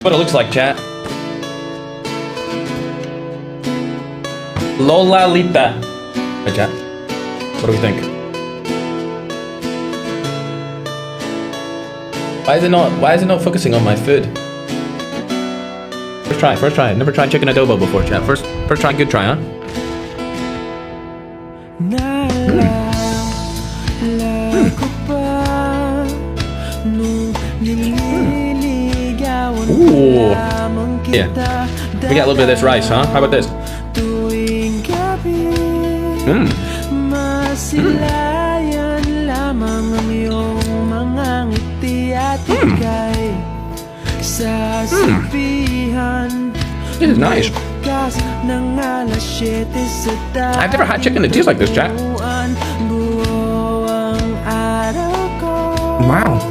What it looks like, chat. Lola Lita. Hey, chat. What do we think? Why is it not focusing on my food? First try. Never tried chicken adobo before, chat. First try, good try, huh? Ooh. Yeah. We got a little bit of this rice, huh? How about this? This is nice. I've never had chicken that tastes like this, chat. Wow.